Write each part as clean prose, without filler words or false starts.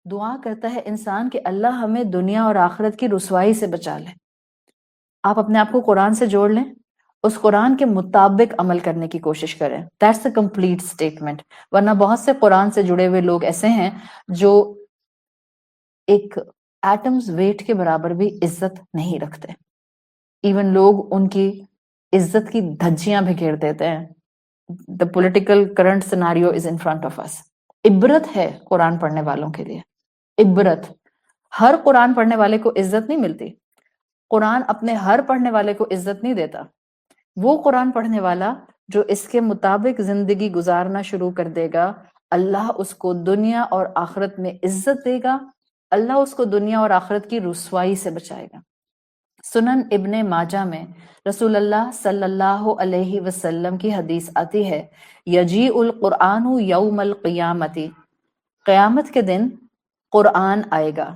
دعا کرتا ہے انسان کہ اللہ ہمیں دنیا اور آخرت کی رسوائی سے بچا لے. آپ اپنے آپ کو قرآن سے جوڑ لیں، اس قرآن کے مطابق عمل کرنے کی کوشش کریں. That's a complete statement. ورنہ بہت سے قرآن سے جڑے ہوئے لوگ ایسے ہیں جو ایک ایٹمز ویٹ کے برابر بھی عزت نہیں رکھتے. ایون لوگ ان کی عزت کی دھجیاں بکھیر دیتے ہیں. The political current scenario is in front of us. عبرت ہے قرآن پڑھنے والوں کے لیے. عبرت. ہر قرآن پڑھنے والے کو عزت نہیں ملتی. قرآن اپنے ہر پڑھنے والے کو عزت نہیں دیتا. وہ قرآن پڑھنے والا جو اس کے مطابق زندگی گزارنا شروع کر دے گا، اللہ اس کو دنیا اور آخرت میں عزت دے گا. اللہ اس کو دنیا اور آخرت کی رسوائی سے بچائے گا. سنن ابن ماجہ میں رسول اللہ صلی اللہ علیہ وسلم کی حدیث آتی ہے، یجیء القرآن یوم القیامت، قیامت کے دن قرآن آئے گا.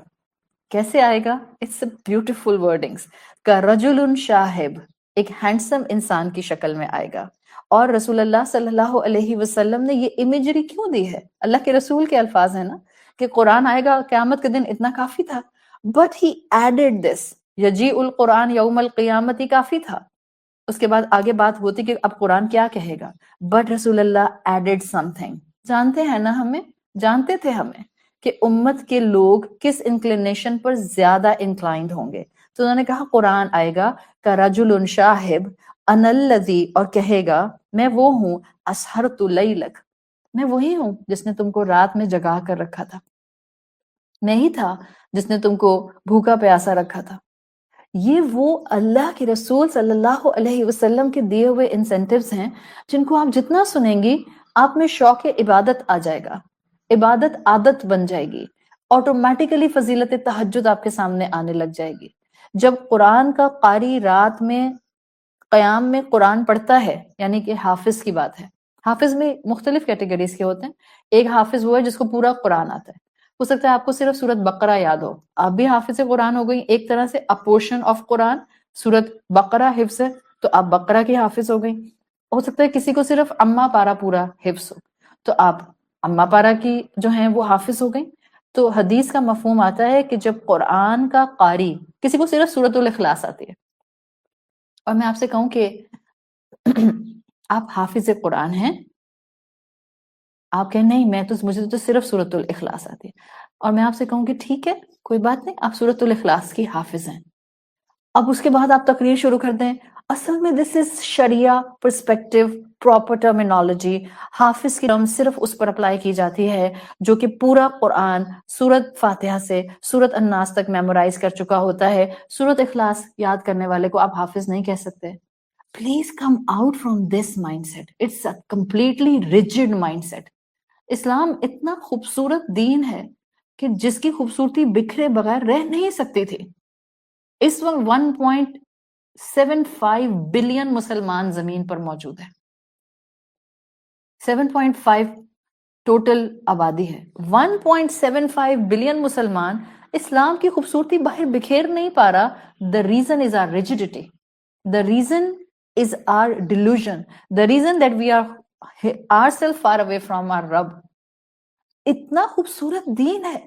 کیسے آئے گا؟ It's a beautiful wordings. کا رجل شاہب، ایک ہینڈسم انسان کی شکل میں آئے گا. اور رسول اللہ صلی اللہ علیہ وسلم نے یہ امیجری کیوں دی ہے؟ اللہ کے رسول کے الفاظ ہیں نا کہ قرآن آئے گا قیامت کے دن، اتنا کافی تھا. بٹ ہی ایڈڈ دس، یجیء القرآن یوم القیامت، ہی کافی تھا. اس کے بعد آگے بات ہوتی کہ اب قرآن کیا کہے گا. بٹ رسول اللہ ایڈڈ سم تھنگ. جانتے ہیں نا جانتے تھے ہمیں کہ امت کے لوگ کس انکلینیشن پر زیادہ انکلائنڈ ہوں گے. تو انہوں نے کہا قرآن آئے گا کا رجل شاہب انا الذی، اور کہے گا میں وہ ہوں اسہرت لیلک، میں وہی ہوں جس نے تم کو رات میں جگا کر رکھا تھا. میں ہی تھا جس نے تم کو بھوکا پیاسا رکھا تھا. یہ وہ اللہ کے رسول صلی اللہ علیہ وسلم کے دیے ہوئے انسینٹیوز ہیں جن کو آپ جتنا سنیں گی آپ میں شوق عبادت آ جائے گا. عبادت عادت بن جائے گی. آٹومیٹیکلی فضیلت تہجد آپ کے سامنے آنے لگ جائے گی. جب قرآن کا قاری رات میں قیام میں قرآن پڑھتا ہے، یعنی کہ حافظ کی بات ہے. حافظ میں مختلف کیٹیگریز کے ہوتے ہیں. ایک حافظ وہ ہے جس کو پورا قرآن آتا ہے. ہو سکتا ہے آپ کو صرف سورت بقرہ یاد ہو، آپ بھی حافظ قرآن ہو گئی. ایک طرح سے اپورشن آف قرآن سورت بقرہ حفظ ہے تو آپ بقرہ کی حافظ ہو گئی. ہو سکتا ہے کسی کو صرف اما پارا پورا حفظ ہو تو آپ اما پارا کی جو ہیں وہ حافظ ہو گئی. تو حدیث کا مفہوم آتا ہے کہ جب قرآن کا قاری، کسی کو صرف سورت الاخلاص آتی ہے، اور میں آپ سے کہوں کہ آپ حافظ قرآن ہیں، آپ کہیں نہیں مجھے تو صرف سورت الاخلاص آتی ہے، اور میں آپ سے کہوں کہ ٹھیک ہے کوئی بات نہیں، آپ سورت الاخلاص کی حافظ ہیں. اب اس کے بعد آپ تقریر شروع کر دیں اصل میں دس از شریعہ پرسپیکٹو پراپر ٹرمینالوجی. حافظ کی ٹرم صرف اس پر اپلائی کی جاتی ہے جو کہ پورا قرآن سورت فاتحہ سے سورت الناس تک میمورائز کر چکا ہوتا ہے. سورت اخلاص یاد کرنے والے کو آپ حافظ نہیں کہہ سکتے. Please come out from this mindset. It's a completely rigid mindset. اسلام اتنا خوبصورت دین ہے کہ جس کی خوبصورتی بکھرے بغیر رہ نہیں سکتی تھی. اس وقت 1.75 بلین مسلمان زمین پر موجود ہے. 7.5 ٹوٹل آبادی ہے. 1.75 بلین مسلمان اسلام کی خوبصورتی باہر بکھیر نہیں پا رہا. The reason is our rigidity. The reason is our delusion. The reason that we are ourselves far away from our Rabb. اتنا خوبصورت دین ہے.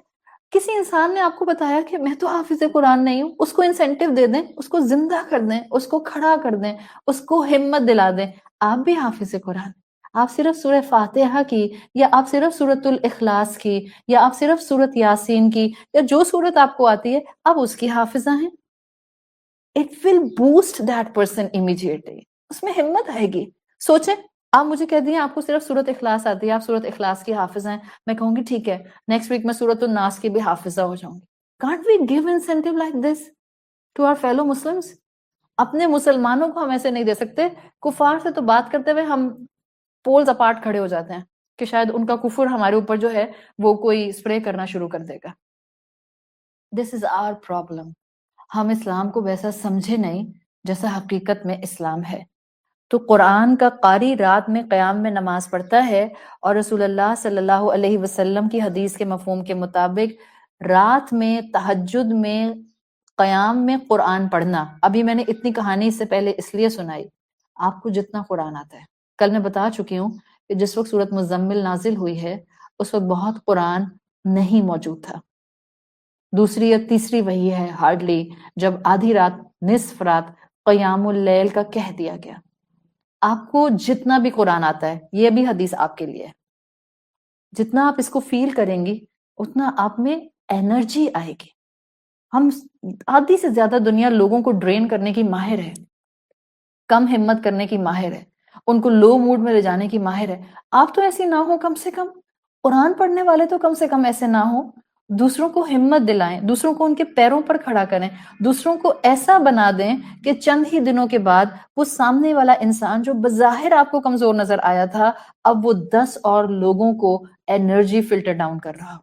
کسی انسان نے آپ کو بتایا کہ میں تو حافظ قرآن نہیں ہوں، اس کو انسینٹیو دے دیں، اس کو زندہ کر دیں، اس کو کھڑا کر دیں، اس کو ہمت دلا دیں. آپ بھی حافظ قرآن، آپ صرف سورہ فاتحہ کی، یا آپ صرف سورۃ الاخلاص کی، یا آپ صرف سورۃ یاسین کی، یا جو سورت آپ کو آتی ہے آپ اس کی حافظہ ہیں. It will boost that person immediately. اس میں ہمت آئے گی. سوچیں آپ مجھے کہہ دیں آپ کو صرف سورت اخلاص آتی ہے، آپ سورت اخلاص کی حافظ ہیں، میں کہوں گی ٹھیک ہے نیکسٹ ویک میں سورت الناس کی بھی حافظہ ہو جاؤں گی. Can't we give incentive like this to our fellow Muslims? اپنے مسلمانوں کو ہم ایسے نہیں دے سکتے. کفار سے تو بات کرتے ہوئے ہم پولز اپارٹ کھڑے ہو جاتے ہیں کہ شاید ان کا کفر ہمارے اوپر جو ہے وہ کوئی اسپرے کرنا شروع کر دے گا. This is our problem. ہم اسلام کو ویسا سمجھے نہیں جیسا حقیقت میں اسلام ہے. تو قرآن کا قاری رات میں قیام میں نماز پڑھتا ہے، اور رسول اللہ صلی اللہ علیہ وسلم کی حدیث کے مفہوم کے مطابق رات میں تہجد میں قیام میں قرآن پڑھنا. ابھی میں نے اتنی کہانی اس سے پہلے اس لیے سنائی، آپ کو جتنا قرآن آتا ہے. کل میں بتا چکی ہوں کہ جس وقت سورت مزمل نازل ہوئی ہے اس وقت بہت قرآن نہیں موجود تھا. دوسری یا تیسری وہی ہے ہارڈلی جب آدھی رات نصف رات قیام اللیل کا کہہ دیا گیا. آپ کو جتنا بھی قرآن آتا ہے، یہ بھی حدیث آپ کے لیے ہے، جتنا آپ اس کو فیل کریں گی اتنا آپ میں انرجی آئے گی. ہم آدھی سے زیادہ دنیا لوگوں کو ڈرین کرنے کی ماہر ہے، کم ہمت کرنے کی ماہر ہے، ان کو لو موڈ میں لے جانے کی ماہر ہے. آپ تو ایسی نہ ہو، کم سے کم قرآن پڑھنے والے تو کم سے کم ایسے نہ ہو. دوسروں کو ہمت دلائیں، دوسروں کو ان کے پیروں پر کھڑا کریں، دوسروں کو ایسا بنا دیں کہ چند ہی دنوں کے بعد وہ سامنے والا انسان جو بظاہر آپ کو کمزور نظر آیا تھا اب وہ 10 اور لوگوں کو انرجی فلٹر ڈاؤن کر رہا.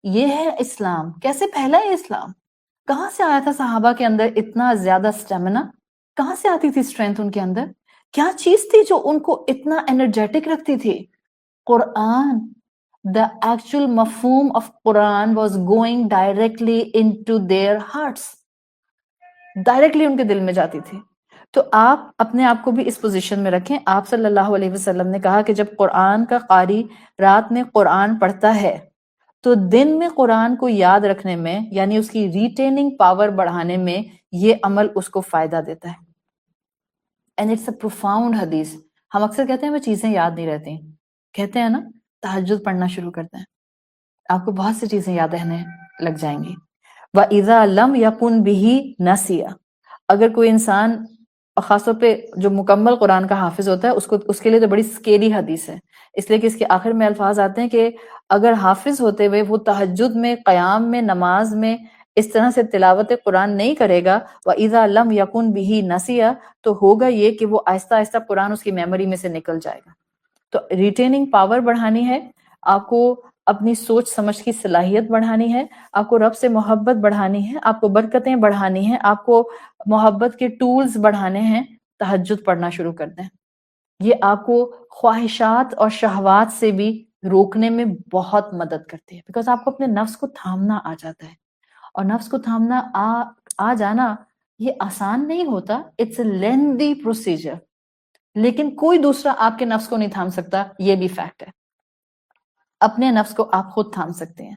یہ ہے اسلام. کیسے پھیلا یہ اسلام؟ کہاں سے آیا تھا صحابہ کے اندر اتنا زیادہ اسٹیمنا؟ کہاں سے آتی تھی اسٹرینتھ ان کے اندر؟ کیا چیز تھی جو ان کو اتنا انرجیٹک رکھتی تھی؟ قرآن. The actual mafhum of Quran was going directly into their hearts. Directly ان کے دل میں جاتی تھی. تو آپ اپنے آپ کو بھی اس پوزیشن میں رکھیں. آپ صلی اللہ علیہ وسلم نے کہا کہ جب قرآن کا قاری رات میں قرآن پڑھتا ہے تو دن میں قرآن کو یاد رکھنے میں یعنی اس کی ریٹیننگ پاور بڑھانے میں یہ عمل اس کو فائدہ دیتا ہے. اینڈ اٹس اے پروفاؤنڈ حدیث. ہم اکثر کہتے ہیں وہ چیزیں یاد نہیں رہتی، کہتے ہیں نا تہجد پڑھنا شروع کرتے ہیں آپ کو بہت سی چیزیں یاد رہنے لگ جائیں گی. وَإِذَا لَمْ يَكُنْ بِهِ نَسِيَ. اگر کوئی انسان خاص طور پہ جو مکمل قرآن کا حافظ ہوتا ہے اس کے لیے تو بڑی سکیری حدیث ہے، اس لیے کہ اس کے آخر میں الفاظ آتے ہیں کہ اگر حافظ ہوتے ہوئے وہ تہجد میں، قیام میں، نماز میں اس طرح سے تلاوت قرآن نہیں کرے گا وَإِذَا لَمْ يَكُنْ بِهِ نَسِيَ تو ہوگا یہ کہ وہ آہستہ آہستہ قرآن اس کی میموری میں سے نکل جائے گا. تو ریٹیننگ پاور بڑھانی ہے، آپ کو اپنی سوچ سمجھ کی صلاحیت بڑھانی ہے، آپ کو رب سے محبت بڑھانی ہے، آپ کو برکتیں بڑھانی ہیں، آپ کو محبت کے ٹولز بڑھانے ہیں. تہجد پڑھنا شروع کر دیں. یہ آپ کو خواہشات اور شہوات سے بھی روکنے میں بہت مدد کرتی ہے، بیکاز آپ کو اپنے نفس کو تھامنا آ جاتا ہے. اور نفس کو تھامنا آ جانا یہ آسان نہیں ہوتا، اٹس اے لینتھی پروسیجر. لیکن کوئی دوسرا آپ کے نفس کو نہیں تھام سکتا، یہ بھی فیکٹ ہے. اپنے نفس کو آپ خود تھام سکتے ہیں.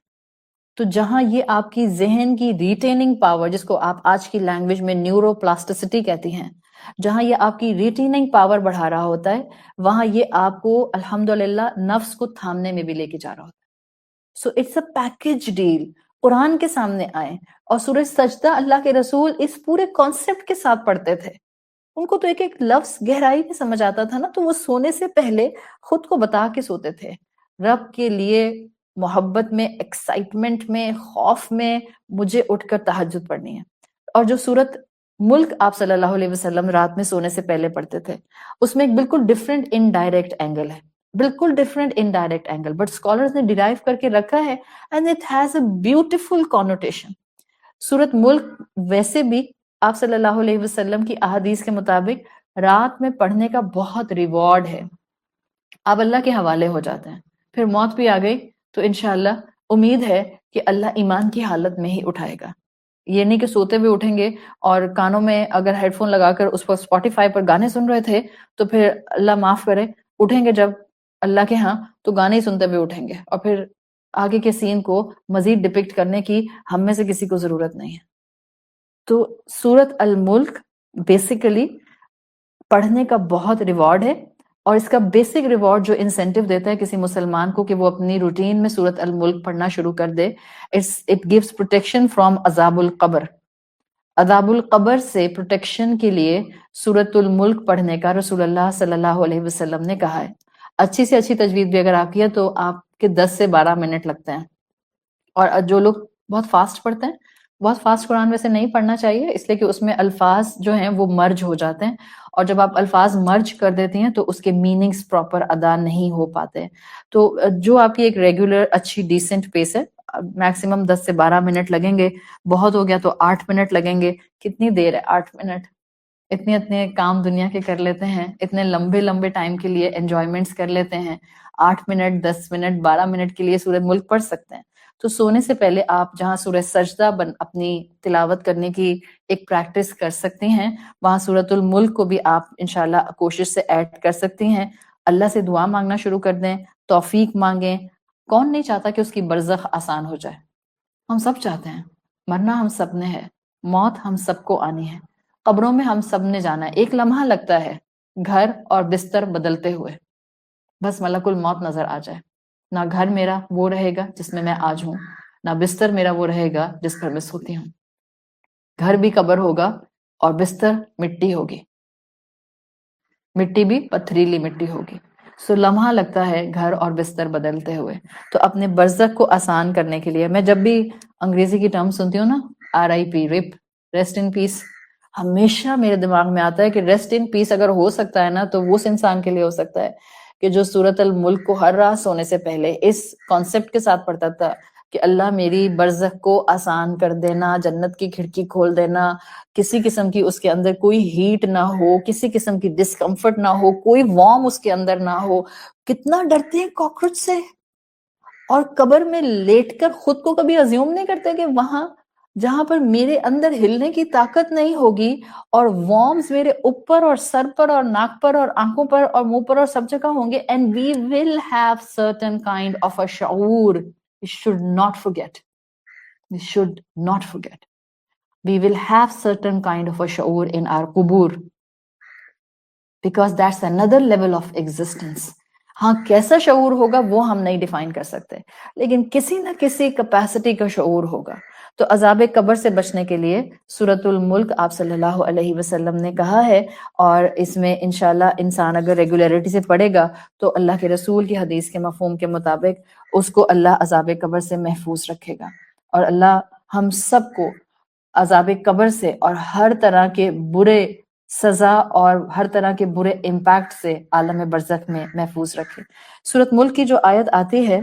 تو جہاں یہ آپ کی ذہن کی ریٹیننگ پاور، جس کو آپ آج کی لینگویج میں نیورو پلاسٹسٹی کہتی ہیں، جہاں یہ آپ کی ریٹیننگ پاور بڑھا رہا ہوتا ہے وہاں یہ آپ کو الحمدللہ نفس کو تھامنے میں بھی لے کے جا رہا ہوتا ہے. So it's a package deal. قرآن کے سامنے آئیں اور سورہ سجدہ اللہ کے رسول اس پورے کانسیپٹ کے ساتھ پڑھتے تھے. ان کو تو ایک ایک لفظ گہرائی میں سمجھ آتا تھا نا، تو وہ سونے سے پہلے خود کو بتا کے سوتے تھے رب کے لیے محبت میں، ایکسائٹمنٹ میں، خوف میں مجھے اٹھ کر تہجد پڑھنی ہے. اور جو سورت ملک آپ صلی اللہ علیہ وسلم رات میں سونے سے پہلے پڑھتے تھے اس میں ایک بالکل ڈفرینٹ انڈائریکٹ اینگل ہے، بالکل different indirect angle, but scholars نے ڈیرائیو کر کے رکھا ہے and it has a beautiful connotation. سورت ملک ویسے بھی آپ صلی اللہ علیہ وسلم کی احادیث کے مطابق رات میں پڑھنے کا بہت ریوارڈ ہے. آپ اللہ کے حوالے ہو جاتے ہیں. پھر موت بھی آ گئی تو انشاءاللہ امید ہے کہ اللہ ایمان کی حالت میں ہی اٹھائے گا. یہ نہیں کہ سوتے ہوئے اٹھیں گے اور کانوں میں اگر ہیڈ فون لگا کر اس پر اسپوٹیفائی پر گانے سن رہے تھے تو پھر اللہ معاف کرے اٹھیں گے جب اللہ کے ہاں تو گانے ہی سنتے ہوئے اٹھیں گے، اور پھر آگے کے سین کو مزید ڈپکٹ کرنے کی ہم میں سے کسی کو ضرورت نہیں ہے. تو سورت الملک بیسیکلی پڑھنے کا بہت ریوارڈ ہے، اور اس کا بیسک ریوارڈ جو انسینٹیو دیتا ہے کسی مسلمان کو کہ وہ اپنی روٹین میں سورت الملک پڑھنا شروع کر دے، اٹ گیوز پروٹیکشن فرام عذاب القبر. عذاب القبر سے پروٹیکشن کے لیے سورت الملک پڑھنے کا رسول اللہ صلی اللہ علیہ وسلم نے کہا ہے. اچھی سے اچھی تجوید بھی اگر آپ کی ہے تو آپ کے 10 سے 12 منٹ لگتے ہیں. اور جو لوگ بہت فاسٹ پڑھتے ہیں، بہت فاسٹ قرآن ویسے نہیں پڑھنا چاہیے اس لیے کہ اس میں الفاظ جو ہیں وہ مرج ہو جاتے ہیں، اور جب آپ الفاظ مرج کر دیتی ہیں تو اس کے میننگز پراپر ادا نہیں ہو پاتے. تو جو آپ کی ایک ریگولر اچھی ڈیسنٹ پیس ہے، میکسیمم 10 سے 12 منٹ لگیں گے، بہت ہو گیا تو 8 منٹ لگیں گے. کتنی دیر ہے 8 منٹ؟ اتنے کام دنیا کے کر لیتے ہیں، اتنے لمبے ٹائم کے لیے انجوائمنٹس کر لیتے ہیں. 8 منٹ، 10 منٹ، 12 منٹ کے لیے سورۃ ملک پڑھ سکتے ہیں. تو سونے سے پہلے آپ جہاں سورہ سجدہ اپنی تلاوت کرنے کی ایک پریکٹس کر سکتی ہیں وہاں سورۃ الملک کو بھی آپ انشاءاللہ کوشش سے ایڈ کر سکتی ہیں. اللہ سے دعا مانگنا شروع کر دیں، توفیق مانگیں. کون نہیں چاہتا کہ اس کی برزخ آسان ہو جائے؟ ہم سب چاہتے ہیں، مرنا ہم سب نے ہے، موت ہم سب کو آنی ہے، قبروں میں ہم سب نے جانا ہے، ایک لمحہ لگتا ہے گھر اور بستر بدلتے ہوئے، بس ملک الموت نظر آ جائے، نہ گھر میرا وہ رہے گا جس میں آج ہوں، نہ بستر میرا وہ رہے گا جس پر میں سوتی ہوں، گھر بھی قبر ہوگا اور بستر مٹی ہوگی، مٹی بھی پتھریلی مٹی ہوگی، سو لمحہ لگتا ہے گھر اور بستر بدلتے ہوئے۔ تو اپنے برزخ کو آسان کرنے کے لیے، میں جب بھی انگریزی کی ٹرم سنتی ہوں نا، RIP، رپ، ریسٹ ان پیس، ہمیشہ میرے دماغ میں آتا ہے کہ ریسٹ ان پیس اگر ہو سکتا ہے نا تو وہ اس انسان کے لیے ہو سکتا ہے کہ جو سورۃ الملک کو ہر رات سونے سے پہلے اس کانسیپٹ کے ساتھ پڑھتا تھا کہ اللہ میری برزخ کو آسان کر دینا، جنت کی کھڑکی کھول دینا، کسی قسم کی اس کے اندر کوئی ہیٹ نہ ہو، کسی قسم کی ڈسکمفرٹ نہ ہو، کوئی وارم اس کے اندر نہ ہو۔ کتنا ڈرتے ہیں کاکروچ سے، اور قبر میں لیٹ کر خود کو کبھی ازیوم نہیں کرتے کہ وہاں جہاں پر میرے اندر ہلنے کی طاقت نہیں ہوگی اور وارمز میرے اوپر اور سر پر اور ناک پر اور آنکھوں پر اور منہ پر اور سب جگہ ہوں گے، and we will have certain kind of a شعور، we should not forget، we should not forget، we will have certain kind of a شعور in our قبور، because that's another level of existence۔ ہاں کیسا شعور ہوگا وہ ہم نہیں define کر سکتے، لیکن کسی نہ کسی کیپیسٹی کا شعور ہوگا۔ تو عذاب قبر سے بچنے کے لیے سورۃ الملک آپ صلی اللہ علیہ وسلم نے کہا ہے، اور اس میں انشاءاللہ انسان اگر ریگولیرٹی سے پڑھے گا تو اللہ کے رسول کی حدیث کے مفہوم کے مطابق اس کو اللہ عذاب قبر سے محفوظ رکھے گا، اور اللہ ہم سب کو عذاب قبر سے اور ہر طرح کے برے سزا اور ہر طرح کے برے امپیکٹ سے عالم برزخ میں محفوظ رکھے۔ سورۃ ملک کی جو آیت آتی ہے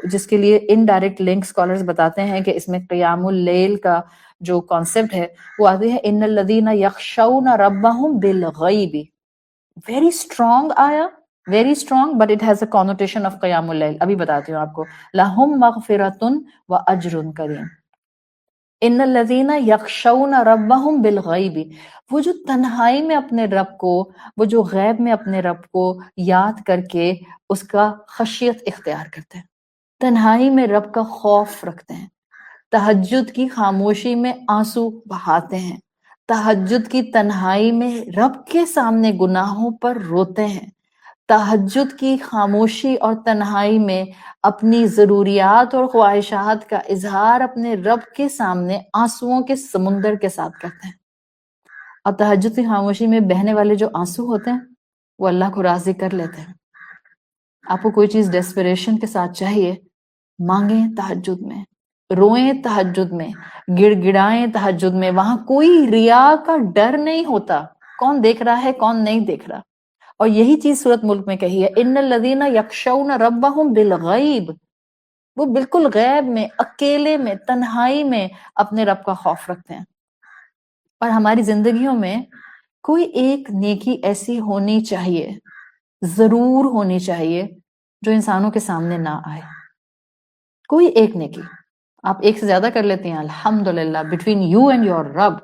جس کے لیے انڈائریکٹ لنک اسکالرز بتاتے ہیں کہ اس میں قیام اللیل کا جو کانسیپٹ ہے وہ آتی ہے، ان الذین یخشون ربہم بالغیب، ویری اسٹرانگ آیا، very strong, but it has a connotation of قیام اللیل۔ ابھی بتاتی ہوں آپ کو، لہم مغفرۃ واجر کریم، ان الذین یخشون ربہم بالغیب، وہ جو تنہائی میں اپنے رب کو، وہ جو غیب میں اپنے رب کو یاد کر کے اس کا خشیت اختیار کرتے ہیں، تنہائی میں رب کا خوف رکھتے ہیں، تہجد کی خاموشی میں آنسو بہاتے ہیں، تہجد کی تنہائی میں رب کے سامنے گناہوں پر روتے ہیں، تہجد کی خاموشی اور تنہائی میں اپنی ضروریات اور خواہشات کا اظہار اپنے رب کے سامنے آنسوؤں کے سمندر کے ساتھ کرتے ہیں، اور تہجد کی خاموشی میں بہنے والے جو آنسو ہوتے ہیں وہ اللہ کو راضی کر لیتے ہیں۔ آپ کو کوئی چیز ڈیسپریشن کے ساتھ چاہیے، مانگیں تہجد میں، روئیں تہجد میں، گڑ گڑائیں تہجد میں، وہاں کوئی ریا کا ڈر نہیں ہوتا، کون دیکھ رہا ہے کون نہیں دیکھ رہا۔ اور یہی چیز سورۃ ملک میں کہی ہے، ان الذین یخشون ربہم بالغیب، وہ بالکل غیب میں، اکیلے میں، تنہائی میں اپنے رب کا خوف رکھتے ہیں۔ اور ہماری زندگیوں میں کوئی ایک نیکی ایسی ہونی چاہیے، ضرور ہونی چاہیے، جو انسانوں کے سامنے نہ آئے، کوئی ایک نیکی۔ آپ ایک سے زیادہ کر لیتے ہیں الحمدللہ بٹوین یو اینڈ یور رب،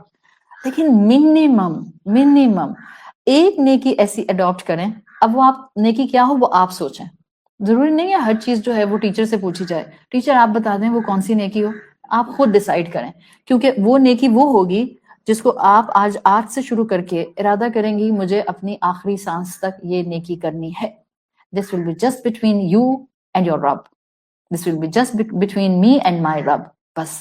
لیکن منیمم ایک نیکی ایسی اڈاپٹ کریں۔ اب وہ آپ نیکی کیا ہو وہ آپ سوچیں، ضروری نہیں ہے ہر چیز جو ہے وہ ٹیچر سے پوچھی جائے، ٹیچر آپ بتا دیں وہ کون سی نیکی ہو، آپ خود ڈیسائیڈ کریں، کیونکہ وہ نیکی وہ ہوگی جس کو آپ آج سے شروع کر کے ارادہ کریں گی مجھے اپنی آخری سانس تک یہ نیکی کرنی ہے۔ This will be just between you and your رب، This will be just between me and my رب، بس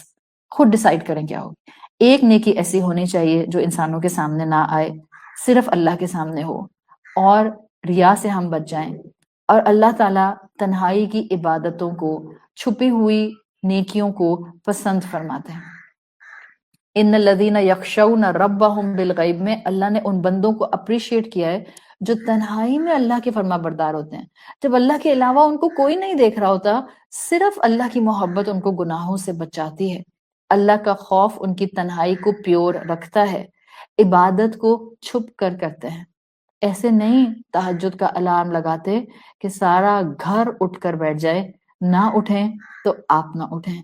خود ڈیسائیڈ کریں کیا ہوگی۔ ایک نیکی ایسی ہونی چاہیے جو انسانوں کے سامنے نہ آئے، صرف اللہ کے سامنے ہو، اور ریا سے ہم بچ جائیں، اور اللہ تعالیٰ تنہائی کی عبادتوں کو، چھپی ہوئی نیکیوں کو پسند فرماتے ہیں۔ ان الذین یخشون ربہم بالغیب میں اللہ نے ان بندوں کو اپریشیٹ کیا ہے جو تنہائی میں اللہ کے فرما بردار ہوتے ہیں، جب اللہ کے علاوہ ان کو کوئی نہیں دیکھ رہا ہوتا، صرف اللہ کی محبت ان کو گناہوں سے بچاتی ہے، اللہ کا خوف ان کی تنہائی کو پیور رکھتا ہے، عبادت کو چھپ کر کرتے ہیں۔ ایسے نہیں تہجد کا الارم لگاتے کہ سارا گھر اٹھ کر بیٹھ جائے، نہ اٹھیں تو آپ نہ اٹھیں،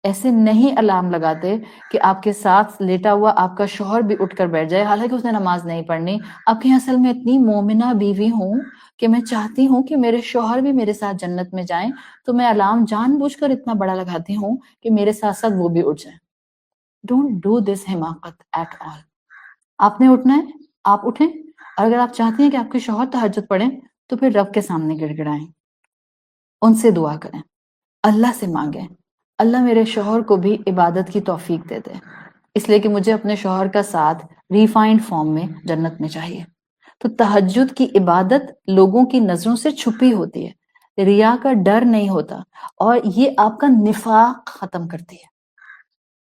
ایسے نہیں الارم لگاتے کہ آپ کے ساتھ لیٹا ہوا آپ کا شوہر بھی اٹھ کر بیٹھ جائے حالانکہ اس نے نماز نہیں پڑھنی. آپ کی اصل میں اتنی مومنہ بیوی ہوں کہ میں چاہتی ہوں کہ میرے شوہر بھی میرے ساتھ جنت میں جائیں, تو میں الارم جان بوجھ کر اتنا بڑا لگاتی ہوں کہ میرے ساتھ ساتھ وہ بھی اٹھ جائیں. ڈونٹ ڈو دس حماقت ایٹ آل. آپ نے اٹھنا ہے, آپ اٹھیں, اور اگر آپ چاہتی ہیں کہ آپ کے شوہر تہجد پڑھیں تو پھر رب کے سامنے گڑ گڑائیں, ان سے دعا کریں, اللہ سے مانگیں, اللہ میرے شوہر کو بھی عبادت کی توفیق دے دے, اس لیے کہ مجھے اپنے شوہر کا ساتھ ریفائنڈ فارم میں جنت میں چاہیے. تو تہجد کی عبادت لوگوں کی نظروں سے چھپی ہوتی ہے, ریا کا ڈر نہیں ہوتا, اور یہ آپ کا نفاق ختم کرتی ہے.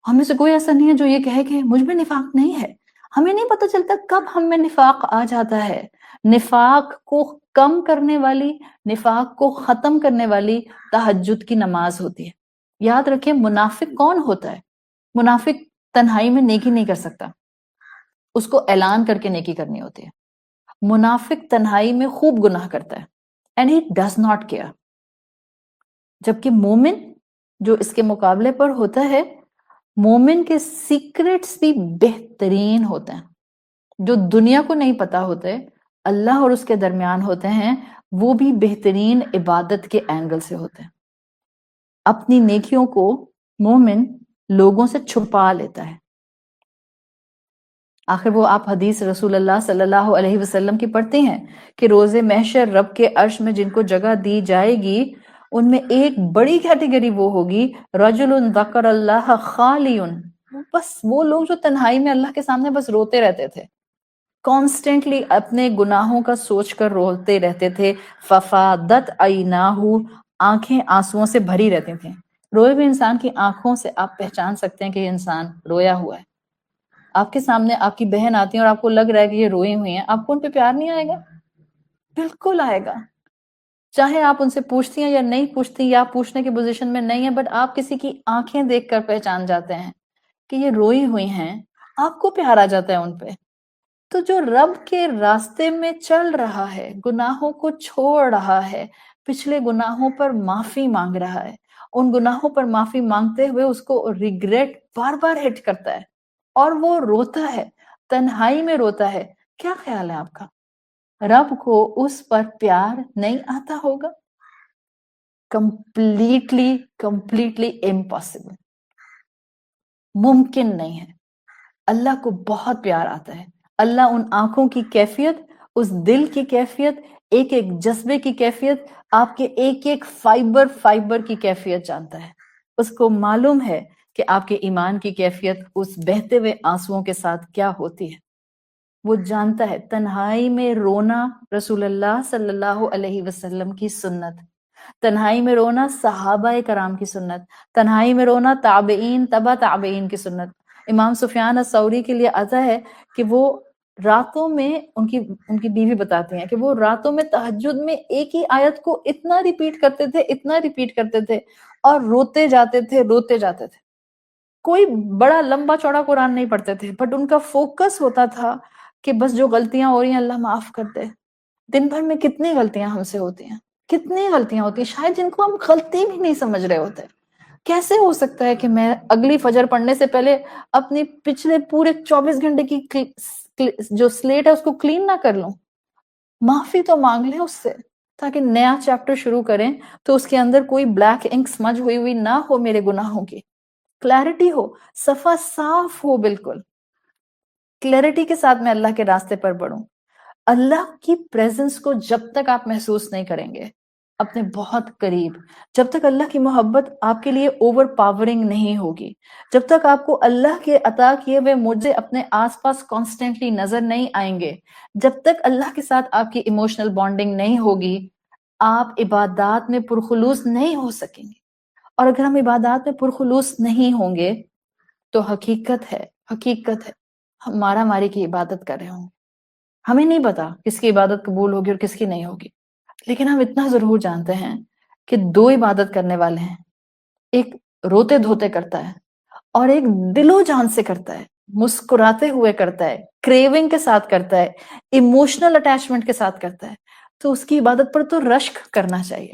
ہمیں سے کوئی ایسا نہیں ہے جو یہ کہے کہ مجھ میں نفاق نہیں ہے. ہمیں نہیں پتہ چلتا کب ہم میں نفاق آ جاتا ہے. نفاق کو کم کرنے والی, نفاق کو ختم کرنے والی تہجد کی نماز ہوتی ہے. یاد رکھیں, منافق کون ہوتا ہے؟ منافق تنہائی میں نیکی نہیں کر سکتا, اس کو اعلان کر کے نیکی کرنی ہوتی ہے. منافق تنہائی میں خوب گناہ کرتا ہے, and he does not care. جبکہ مومن جو اس کے مقابلے پر ہوتا ہے, مومن کے سیکرٹس بھی بہترین ہوتے ہیں, جو دنیا کو نہیں پتا ہوتے, اللہ اور اس کے درمیان ہوتے ہیں, وہ بھی بہترین عبادت کے اینگل سے ہوتے ہیں. اپنی نیکیوں کو مومن لوگوں سے چھپا لیتا ہے. آخر وہ آپ حدیث رسول اللہ صلی اللہ علیہ وسلم کی پڑھتے ہیں کہ روز محشر رب کے عرش میں جن کو جگہ دی جائے گی, ان میں ایک بڑی کیٹیگری وہ ہوگی رجل ذکر اللہ خالی, بس وہ لوگ جو تنہائی میں اللہ کے سامنے بس روتے رہتے تھے, کانسٹنٹلی اپنے گناہوں کا سوچ کر روتے رہتے تھے. ففادت عیناہ, آنکھیں آنسوؤں سے بھری رہتی تھیں. روئے ہوئے انسان کی آنکھوں سے آپ پہچان سکتے ہیں کہ یہ انسان رویا ہوا ہے. آپ کے سامنے آپ کی بہن آتی ہے اور آپ کو لگ رہا ہے کہ یہ روئی ہوئی ہیں, آپ کو ان پہ پیار نہیں آئے گا؟ بالکل آئے گا. چاہے آپ ان سے پوچھتی ہیں یا نہیں پوچھتی, یا پوچھنے کی پوزیشن میں نہیں ہیں, بٹ آپ کسی کی آنکھیں دیکھ کر پہچان جاتے ہیں کہ یہ روئی ہوئی ہیں, آپ کو پیار آ جاتا ہے ان پہ. تو جو رب کے راستے میں چل رہا ہے, گناہوں کو چھوڑ رہا ہے, پچھلے گناہوں پر معافی مانگ رہا ہے, ان گناہوں پر معافی مانگتے ہوئے اس کو ریگریٹ بار بار ہٹ کرتا ہے, اور وہ روتا ہے, تنہائی میں روتا ہے, کیا خیال ہے آپ کا رب کو اس پر پیار نہیں آتا ہوگا؟ کمپلیٹلی امپاسبل, ممکن نہیں ہے. اللہ کو بہت پیار آتا ہے. اللہ ان آنکھوں کی کیفیت, اس دل کی کیفیت, ایک ایک جذبے کی کیفیت, آپ کے ایک ایک فائبر کی کیفیت جانتا ہے. اس کو معلوم ہے کہ آپ کے ایمان کی کیفیت اس بہتے ہوئے آنسوؤں کے ساتھ کیا ہوتی ہے. وہ جانتا ہے. تنہائی میں رونا رسول اللہ صلی اللہ علیہ وسلم کی سنت, تنہائی میں رونا صحابہ کرام کی سنت, تنہائی میں رونا تابعین تبع تابعین کی سنت. امام سفیان الثوری کے لیے آتا ہے کہ وہ راتوں میں, ان کی بیوی بتاتی ہیں کہ وہ راتوں میں تہجد میں ایک ہی آیت کو اتنا ریپیٹ کرتے تھے اور روتے جاتے تھے. کوئی بڑا لمبا چوڑا قرآن نہیں پڑھتے تھے, بٹ ان کا فوکس ہوتا تھا کہ بس جو غلطیاں ہو رہی ہیں اللہ معاف کر دے. دن بھر میں کتنی غلطیاں ہم سے ہوتی ہیں, کتنی غلطیاں ہوتی ہیں شاید جن کو ہم غلطی بھی نہیں سمجھ رہے ہوتے. کیسے ہو سکتا ہے کہ میں اگلی فجر پڑھنے سے پہلے اپنی پچھلے پورے 24 گھنٹے کی جو سلیٹ ہے اس کو کلین نہ کر لوں؟ معافی تو مانگ لیں اس سے, تاکہ نیا چیپٹر شروع کریں تو اس کے اندر کوئی بلیک انک سمجھ ہوئی نہ ہو, میرے گناہوں کی کلیئرٹی ہو, صفحہ صاف ہو, بالکل کلیئرٹی کے ساتھ میں اللہ کے راستے پر بڑھوں. اللہ کی پریزنس کو جب تک آپ محسوس نہیں کریں گے اپنے بہت قریب, جب تک اللہ کی محبت آپ کے لیے اوور پاورنگ نہیں ہوگی, جب تک آپ کو اللہ کے عطا کیے ہوئے معجزے اپنے آس پاس کانسٹنٹلی نظر نہیں آئیں گے, جب تک اللہ کے ساتھ آپ کی ایموشنل بانڈنگ نہیں ہوگی, آپ عبادات میں پرخلوص نہیں ہو سکیں گے. اور اگر ہم عبادات میں پرخلوص نہیں ہوں گے تو حقیقت ہے ہم مارا ماری کی عبادت کر رہے ہوں. ہمیں نہیں پتا کس کی عبادت قبول ہوگی اور کس کی نہیں ہوگی, لیکن ہم اتنا ضرور جانتے ہیں کہ دو عبادت کرنے والے ہیں, ایک روتے دھوتے کرتا ہے اور ایک دل و جان سے کرتا ہے, مسکراتے ہوئے کرتا ہے, کریونگ کے ساتھ کرتا ہے, ایموشنل اٹیچمنٹ کے ساتھ کرتا ہے. تو اس کی عبادت پر تو رشک کرنا چاہیے.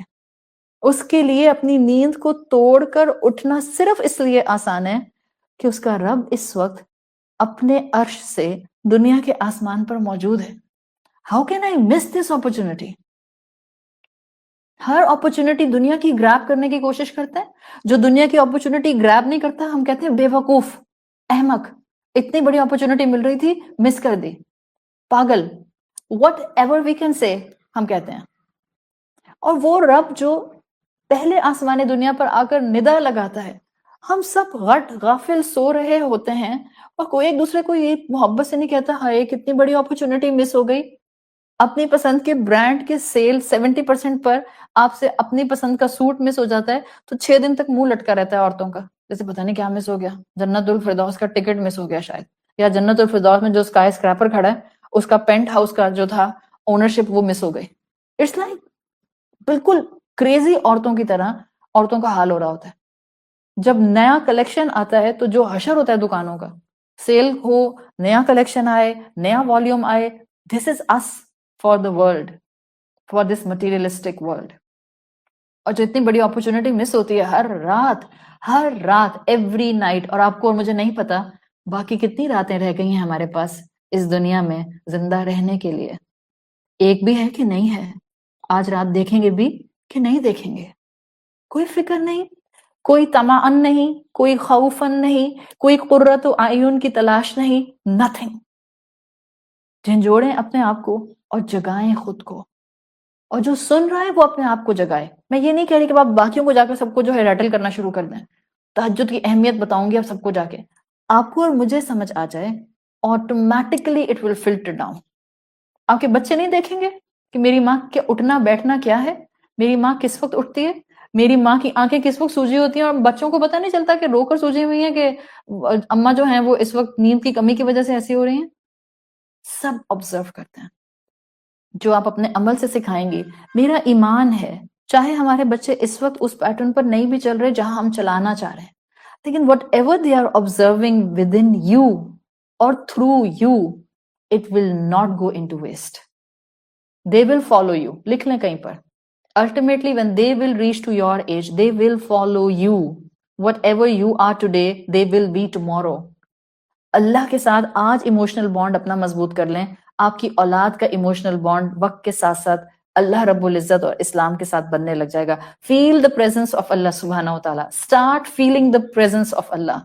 اس کے لیے اپنی نیند کو توڑ کر اٹھنا صرف اس لیے آسان ہے کہ اس کا رب اس وقت اپنے عرش سے دنیا کے آسمان پر موجود ہے. How can I miss this opportunity? Hare opportunity دنیا کی گریب کرنے کی کوشش کرتے ہیں. جو دنیا کی اپرچونٹی گریب نہیں کرتا ہم کہتے ہیں بے وقوف، احمق. اتنی بڑی اپرچونٹی مل رہی تھی، مس کر دی، پاگل، what ever we can say ہم کہتے ہیں. اور وہ رب جو پہلے آسمان دنیا پر آ کر ندا لگاتا ہے، ہم سب غٹ غافل سو رہے ہوتے ہیں اور کوئی ایک دوسرے کو یہ محبت سے نہیں کہتا ہائے کتنی بڑی اپرچونٹی مس ہو گئی. اپنی پسند کے برانڈ کے سیل 70% پر آپ سے اپنی پسند کا سوٹ مس ہو جاتا ہے تو 6 دن تک منہ لٹکا رہتا ہے عورتوں کا، جیسے پتہ نہیں کیا مس ہو گیا، جنت الفردوس کا ٹکٹ مس ہو گیا شاید، یا جنت الفردوس میں جو اسکائی اسکریپر کھڑا ہے اس کا پینٹ ہاؤس کا جو تھا اونرشپ وہ مس ہو گئی. اٹس لائک بالکل کریزی عورتوں کی طرح عورتوں کا حال ہو رہا ہوتا ہے. جب نیا کلیکشن آتا ہے تو جو حشر ہوتا ہے دکانوں کا، سیل ہو، نیا کلیکشن آئے، نیا والیوم آئے، دس از اس for the world, for this materialistic world. اور جو اتنی بڑی اپرچونٹی مس ہوتی ہے ہر رات ایوری نائٹ. اور آپ کو اور مجھے نہیں پتا باقی کتنی راتیں رہ گئی ہیں ہمارے پاس اس دنیا میں زندہ رہنے کے لیے. ایک بھی ہے کہ نہیں ہے؟ آج رات دیکھیں گے بھی کہ نہیں دیکھیں گے؟ کوئی فکر نہیں، کوئی طمعن نہیں، کوئی خوفن نہیں، کوئی قرۃ اعین کی تلاش نہیں، نتھنگ. جھنجھوڑیں اپنے آپ کو اور جگائیں خود کو، اور جو سن رہا ہے وہ اپنے آپ کو جگائے. میں یہ نہیں کہہ رہی کہ آپ باقیوں کو جا کر سب کو جو ہے ریٹل کرنا شروع کر دیں. تہجد کی اہمیت بتاؤں گی آپ سب کو جا کے، آپ کو اور مجھے سمجھ آ جائے automatically it will filter down. آپ کے بچے نہیں دیکھیں گے کہ میری ماں کے اٹھنا بیٹھنا کیا ہے، میری ماں کس وقت اٹھتی ہے، میری ماں کی آنکھیں کس وقت سوجی ہوتی ہیں، اور بچوں کو پتہ نہیں چلتا کہ رو کر سوجی ہوئی ہیں کہ اماں جو ہیں وہ اس وقت نیند کی کمی کی وجہ سے ایسی ہو رہی ہیں. سب آبزرو کرتے ہیں. جو آپ اپنے عمل سے سکھائیں گی. میرا ایمان ہے چاہے ہمارے بچے اس وقت اس پیٹرن پر نہیں بھی چل رہے جہاں ہم چلانا چاہ رہے ہیں، لیکن whatever they are observing within you اور through you, it will not go into waste. They will follow you. لکھ لیں کہیں پر، ultimately when they will reach to your age they will follow you. Whatever you are today they will be tomorrow. اللہ کے ساتھ آج emotional bond اپنا مضبوط کر لیں، آپ کی اولاد کا ایموشنل بانڈ وقت کے ساتھ ساتھ اللہ رب العزت اور اسلام کے ساتھ بننے لگ جائے گا. فیل دا پریزنس آف اللہ سبحانہ و تعالیٰ. Start feeling the presence of Allah.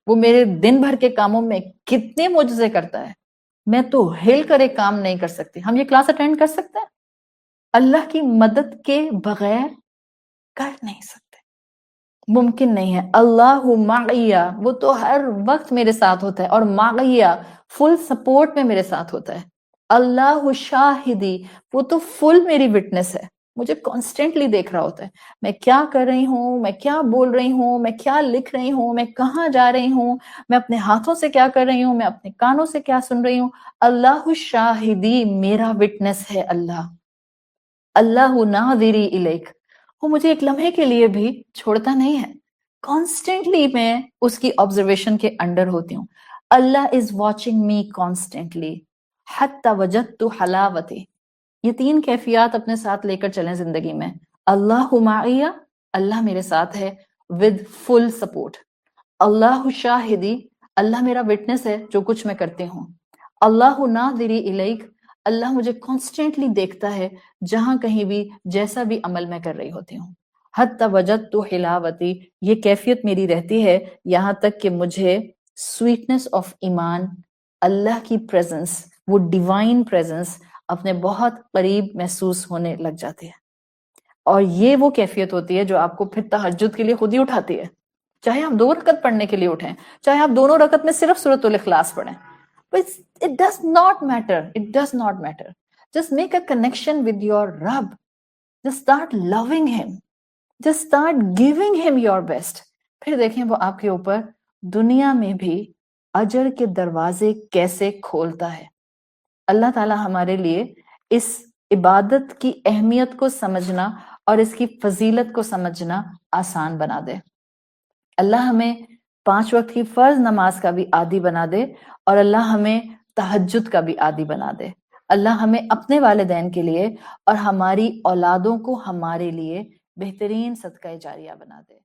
وہ میرے دن بھر کے کاموں میں کتنے معجزے کرتا ہے، میں تو ہل کر ایک کام نہیں کر سکتی. ہم یہ کلاس اٹینڈ کر سکتے ہیں؟ اللہ کی مدد کے بغیر کر نہیں سکتے، ممکن نہیں ہے. اللہ معیہ، وہ تو ہر وقت میرے ساتھ ہوتا ہے، اور معیہ فل سپورٹ میں میرے ساتھ ہوتا ہے. اللہ شاہدی، وہ تو فل میری وٹنس ہے، مجھے کانسٹینٹلی دیکھ رہا ہوتا ہے میں کیا کر رہی ہوں، میں کیا بول رہی ہوں، میں کیا لکھ رہی ہوں، میں کہاں جا رہی ہوں، میں اپنے ہاتھوں سے کیا کر رہی ہوں، میں اپنے کانوں سے کیا سن رہی ہوں. اللہ شاہدی، میرا وٹنس ہے اللہ. اللہ ناظری الیک، وہ مجھے ایک لمحے کے لیے بھی چھوڑتا نہیں ہے، کانسٹینٹلی میں اس کی آبزرویشن کے انڈر ہوتی ہوں. اللہ از واچنگ می کانسٹینٹلی حتی وجدت حلاوتی. یہ 3 کیفیات اپنے ساتھ لے کر چلیں زندگی میں. اللہ معیہ، اللہ میرے ساتھ ہے ود فل سپورٹ. اللہ شاہدی، اللہ میرا وٹنس ہے جو کچھ میں کرتی ہوں. اللہ ناظری الیک، اللہ مجھے کانسٹینٹلی دیکھتا ہے جہاں کہیں بھی جیسا بھی عمل میں کر رہی ہوتی ہوں. حتی وجدت حلاوتی، یہ کیفیت میری رہتی ہے یہاں تک کہ مجھے سویٹنس آف ایمان، اللہ کی پریزنس، وہ ڈیوائن پریزنس اپنے بہت قریب محسوس ہونے لگ جاتی ہے. اور یہ وہ کیفیت ہوتی ہے جو آپ کو پھر تہجد کے لیے خود ہی اٹھاتی ہے. چاہے آپ 2 رکعت پڑھنے کے لیے اٹھیں، چاہے آپ دونوں رکعت میں صرف سورۃ الاخلاص پڑھیں، but it does not matter. It does not matter. Just make a connection with your Rabb. Just start loving him. Just start giving him your best. پھر دیکھیں وہ آپ کے اوپر دنیا میں بھی اجر کے دروازے کیسے کھولتا ہے. اللہ تعالیٰ ہمارے لیے اس عبادت کی اہمیت کو سمجھنا اور اس کی فضیلت کو سمجھنا آسان بنا دے. اللہ ہمیں 5 وقت کی فرض نماز کا بھی عادی بنا دے، اور اللہ ہمیں تہجد کا بھی عادی بنا دے. اللہ ہمیں اپنے والدین کے لیے اور ہماری اولادوں کو ہمارے لیے بہترین صدقہ جاریہ بنا دے.